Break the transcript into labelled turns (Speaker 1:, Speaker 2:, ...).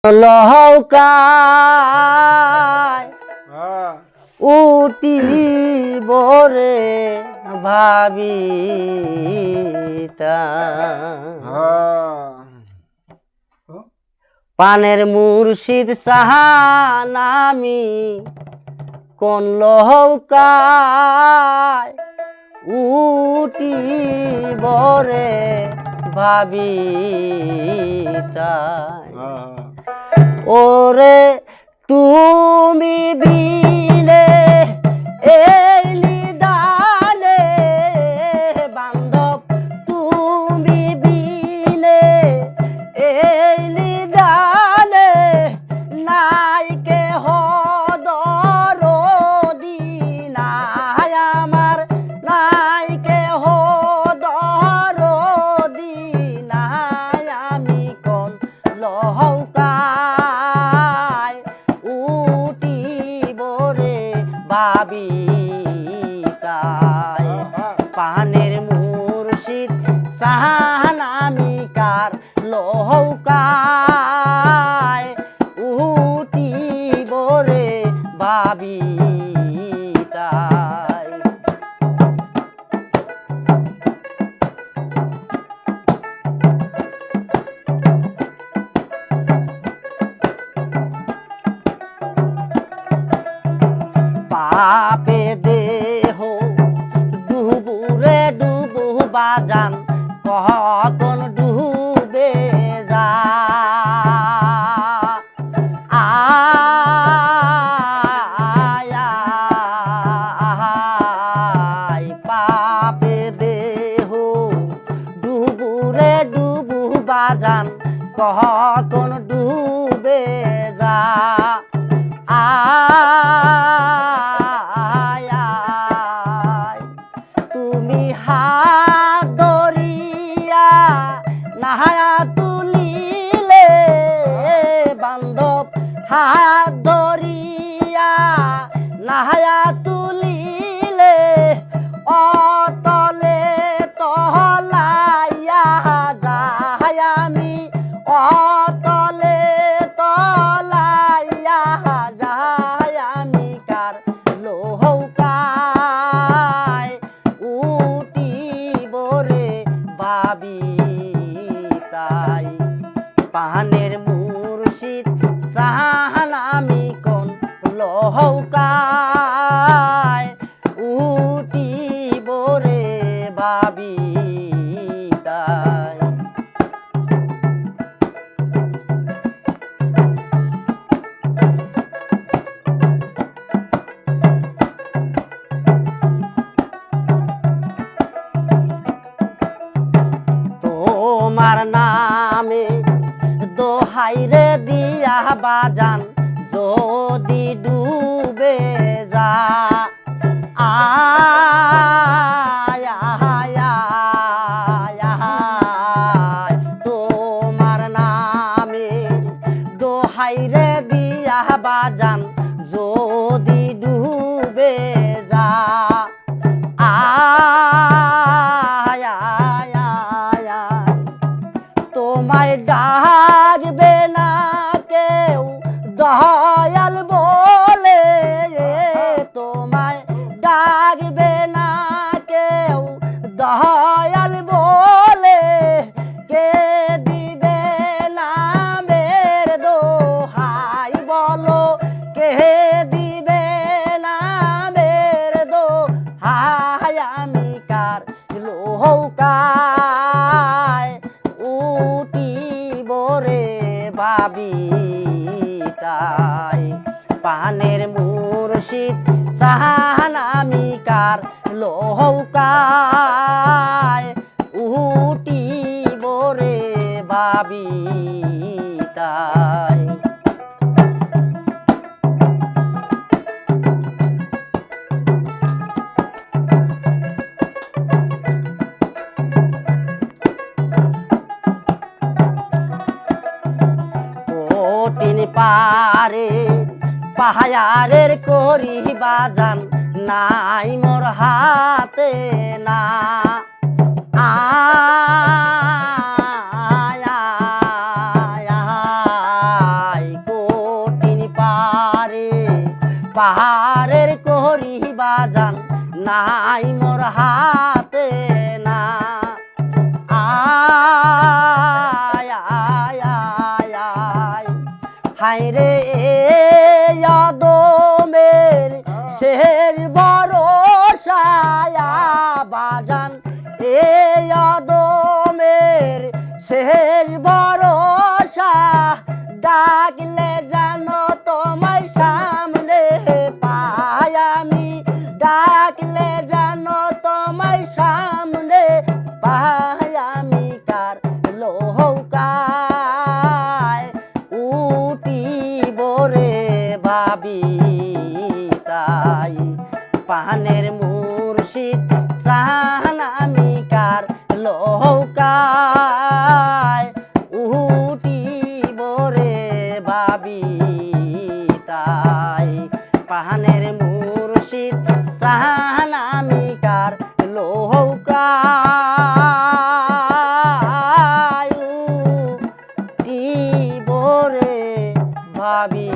Speaker 1: লহকায় উঠিব রে ভাবিতা পানের মুর্শিদ সাহান আমি কোন লহকায় উঠিব রে ভাবিতা ওরে তুমি বিনে এলি দানে বান্ধব তুমি বিনে এলি দানে নাইকে হদরদি নাই আমার নাইকে হদরদি নাই আমি কোন লহকা ভাবিতায় পানের মুর্শিদ সাহান আমি কার লহকায় উঠিব রে ভাবিতায় পাপে দেহ ডুবুরে ডুবু বাজান কখন ডুবে যা আয় পাপে দেহ ডুবুরে ডুবু বাজান কখন ডুবে যা তুমি হাত ধরিয়া নাহায়া তুলিলে বান্ধব হাত ধরিয়া নাহায়া তুলিলে অতলে তলাইয়া যায় আমি অতলে তলাইয়া যায় আমি কার লহকায় উঠিব রে ভাবিতাই পানের মুর্শিদ সাহান আমি কোন লহকায় উঠিব রে ভাবিতাই তোমার নামে দোহাই রে দিয়া বাজান যদি ডুবে যা তোমার নামে দোহাই রে দিয়া বাজান যদি ডুবে যা তোমায় ডাকবে না কেউ দয়াল বলে তোমায় ডাকবে না কেউ দয়াল বলে কে দিবে নামের দোহাই বলো কে দিবে নামের দোহাই আমি কার লহকায় উঠিব রে ভাবিতাই পানের মুর্শিদ সাহান আমি কার লহকায় উঠিব রে ভাবিতাই কঠিন পারে পাহাড়ের করি বাজান নাই মোর হাতে না পাহাড়ের করি বাজান নাই মোর হাতে না আয় আয় আয় আয় হায় রে আদমের শের ভরসায়া বাজান এ আদমের শের ভরসা ডাকলে জানো তোমার সামনে পাই আমি ডাকলে জানো তোমার সামনে পাই আমি কার লৌকায় উঠিব রে ভাবি তাই পানের মুর্শিদ সাহানামি কার লৌকায় উঠিব রে ভাবি তাই পানের মুর্শিদ সাহানামি কার লৌকায় উঠিব রে ভাবি